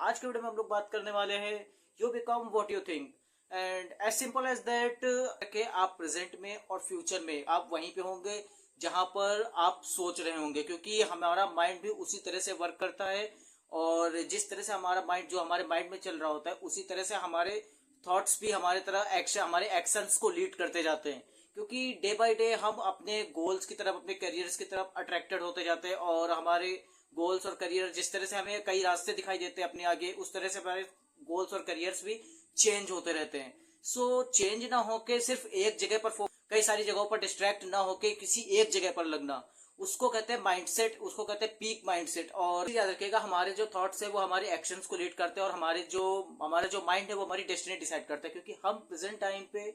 आज के वीडियो में हम लोग बात करने वाले हैं you become what you think and as simple as that कि आप प्रेजेंट में और फ्यूचर में आप वहीं पे होंगे जहां पर आप सोच रहे होंगे, क्योंकि हमारा माइंड भी उसी तरह से वर्क करता है और जिस तरह से हमारा माइंड जो हमारे माइंड में चल रहा होता है उसी तरह से हमारे थॉट्स भी हमारे तरह हमारे एक्शंस को लीड करते जाते हैं। क्योंकि डे बाय डे हम अपने गोल्स की तरफ, अपने करियर्स की तरफ अट्रैक्टेड होते जाते हैं और हमारे गोल्स और करियर जिस तरह से हमें कई रास्ते दिखाई देते हैं अपने आगे, उस तरह से हमारे गोल्स और करियर्स भी चेंज होते रहते हैं। सो चेंज ना होके सिर्फ एक जगह पर कई सारी जगहों पर डिस्ट्रैक्ट ना होके किसी एक जगह पर लगना, उसको कहते हैं माइंडसेट, उसको कहते हैं पीक माइंडसेट। और याद रखिएगा हमारे जो थॉट्स है वो हमारे एक्शंस को लीड करते हैं और हमारा जो माइंड है वो हमारी डेस्टिनी डिसाइड करता है। क्योंकि हम प्रेजेंट टाइम पे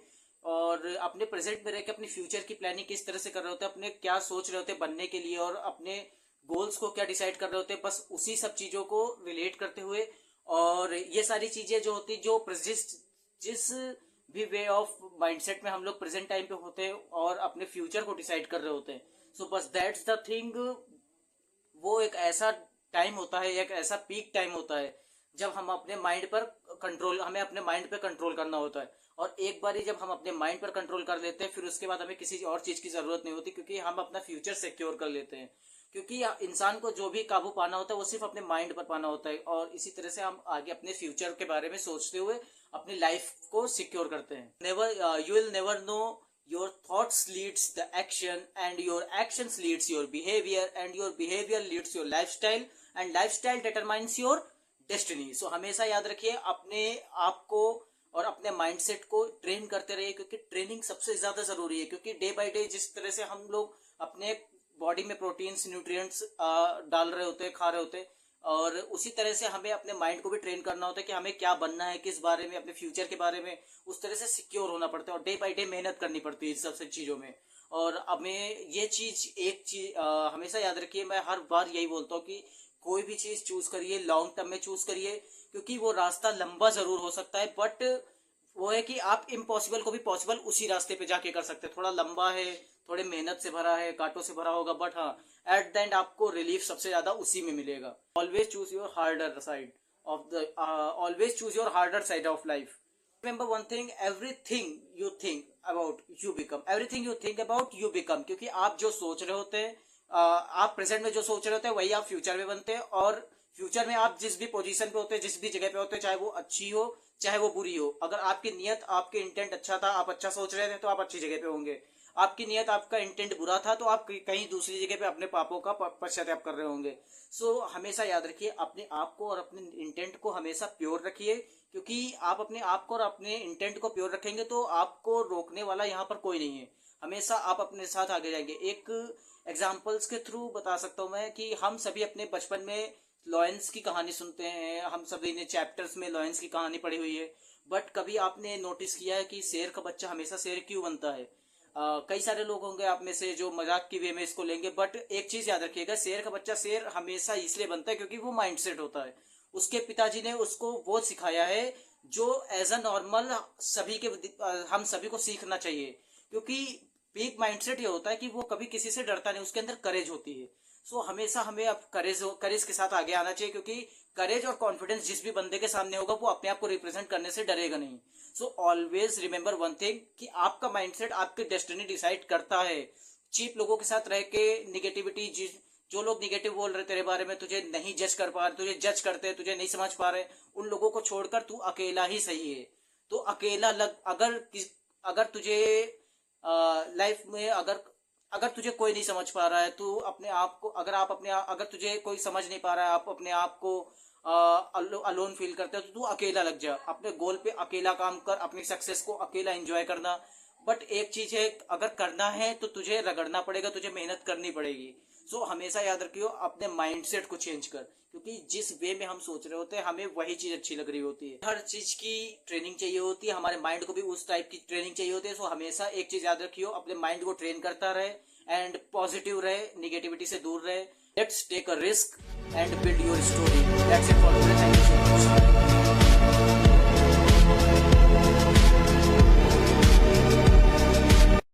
और अपने प्रेजेंट में रह के अपनी फ्यूचर की प्लानिंग किस तरह से कर रहे होते हैं, अपने क्या सोच रहे होते हैं बनने के लिए और अपने गोल्स को क्या डिसाइड कर रहे होते हैं, बस उसी सब चीजों को रिलेट करते हुए। और ये सारी चीजें जो होती जो जिस भी वे ऑफ माइंडसेट में हम लोग प्रेजेंट टाइम पे होते हैं और अपने फ्यूचर को डिसाइड कर रहे होते हैं। सो बस दैट्स द थिंग। वो एक ऐसा टाइम होता है, एक ऐसा पीक टाइम होता है जब हम अपने माइंड पर हमें अपने माइंड पे कंट्रोल करना होता है। और एक बार जब हम अपने माइंड पर कंट्रोल कर लेते हैं फिर उसके बाद हमें किसी और चीज की जरूरत नहीं होती, क्योंकि हम अपना फ्यूचर सिक्योर कर लेते हैं। क्योंकि इंसान को जो भी काबू पाना होता है वो सिर्फ अपने माइंड पर पाना होता है और इसी तरह से हम आगे अपने फ्यूचर के बारे में सोचते हुए अपनी लाइफ को सिक्योर करते हैं। You will never know your thoughts leads the action and your actions leads your behaviour and your behaviour leads your lifestyle and lifestyle determines your destiny. So हमेशा याद रखिए अपने आप को और अपने माइंडसेट को ट्रेन करते रहिए, क्योंकि ट्रेनिंग सबसे ज्यादा जरूरी है। क्योंकि डे बाय डे जिस तरह से हम लोग अपने बॉडी में प्रोटीन्स, न्यूट्रिएंट्स डाल रहे होते हैं, खा रहे होते हैं, और उसी तरह से हमें अपने माइंड को भी ट्रेन करना होता है कि हमें क्या बनना है, किस बारे में, अपने फ्यूचर के बारे में उस तरह से सिक्योर होना पड़ता है और डे बाय डे मेहनत करनी पड़ती है इन सब चीजों में। और हमें ये चीज हमेशा याद रखिए, मैं हर बार यही बोलता हूँ कि कोई भी चीज चूज करिए लॉन्ग टर्म में चूज करिए, क्योंकि वो रास्ता लंबा जरूर हो सकता है बट वो है कि आप इम्पॉसिबल को भी पॉसिबल उसी रास्ते पे जाके कर सकते हैं। थोड़ा लंबा है, थोड़े मेहनत से भरा है, कांटों से भरा होगा, बट हाँ एट द एंड आपको रिलीफ सबसे ज्यादा उसी में मिलेगा। Always choose your harder side of life. Remember one thing, everything you think about you become, everything you think about you become. क्योंकि आप जो सोच रहे होते हैं, आप प्रेजेंट में जो सोच रहे होते हैं वही आप फ्यूचर में बनते हैं और फ्यूचर में आप जिस भी पोजीशन पे होते हैं, जिस भी जगह पे होते हैं, चाहे वो अच्छी हो चाहे वो बुरी हो, अगर आपकी नियत, आपके इंटेंट अच्छा था, आप अच्छा सोच रहे थे तो आप अच्छी जगह पे होंगे। आपकी नियत, आपका इंटेंट बुरा था तो आप कहीं दूसरी जगह पे अपने पापों का पश्चाताप कर रहे होंगे। सो हमेशा याद रखिए अपने आप को और अपने इंटेंट को हमेशा प्योर रखिए, क्योंकि आप अपने आप को और अपने इंटेंट को प्योर रखेंगे तो आपको रोकने वाला यहाँ पर कोई नहीं है। हमेशा आप अपने साथ आगे जाएंगे। एक एग्जाम्पल्स के थ्रू बता सकता हूँ मैं कि हम सभी अपने बचपन में लॉयंस की कहानी सुनते हैं, हम सभी ने चैप्टर्स में लॉयंस की कहानी पढ़ी हुई है, बट कभी आपने नोटिस किया है कि शेर का बच्चा हमेशा शेर क्यों बनता है? कई सारे लोग होंगे आप में से जो मजाक की वे में इसको लेंगे, बट एक चीज याद रखिएगा, शेर का बच्चा शेर हमेशा इसलिए बनता है क्योंकि वो माइंडसेट होता है। उसके पिताजी ने उसको वो सिखाया है जो एज अ नॉर्मल हम सभी को सीखना चाहिए। क्योंकि पीक माइंडसेट ये होता है कि वो कभी किसी से डरता नहीं, उसके अंदर करेज होती है। सो हमेशा हमें अब करेज के साथ आगे आना चाहिए, क्योंकि करेज और कॉन्फिडेंस जिस भी बंदे के सामने होगा वो अपने आप को रिप्रेजेंट करने से डरेगा नहीं। So always remember one thing कि आपका माइंडसेट आपकी डेस्टिनी डिसाइड करता है। चीप लोगों के साथ रह के निगेटिविटी, जो लोग निगेटिव बोल रहे तेरे बारे में, तुझे नहीं जज कर पा रहे, तुझे जज करते हैं, तुझे नहीं समझ पा रहे, उन लोगों को छोड़कर तू अकेला ही सही है। तो अकेला अगर तुझे लाइफ में अगर तुझे कोई नहीं समझ पा रहा है, तू अपने आप को अगर तुझे कोई समझ नहीं पा रहा है, आप अपने आप को अलोन फील करते हो तो तू अकेला लग जा, अपने गोल पे अकेला काम कर, अपनी सक्सेस को अकेला एंजॉय करना। बट एक चीज है, अगर करना है तो तुझे रगड़ना पड़ेगा, तुझे मेहनत करनी पड़ेगी। सो हमेशा याद रखियो अपने माइंडसेट को चेंज कर, क्योंकि जिस वे में हम सोच रहे होते हैं हमें वही चीज अच्छी लग रही होती है। हर चीज की ट्रेनिंग चाहिए होती है, हमारे माइंड को भी उस टाइप की ट्रेनिंग चाहिए होती है। सो हमेशा एक चीज याद रखियो, अपने माइंड को ट्रेन करता रहे एंड पॉजिटिव रहे, निगेटिविटी से दूर रहे। Let's take a risk and build your story. That's it for today. Thank you so much.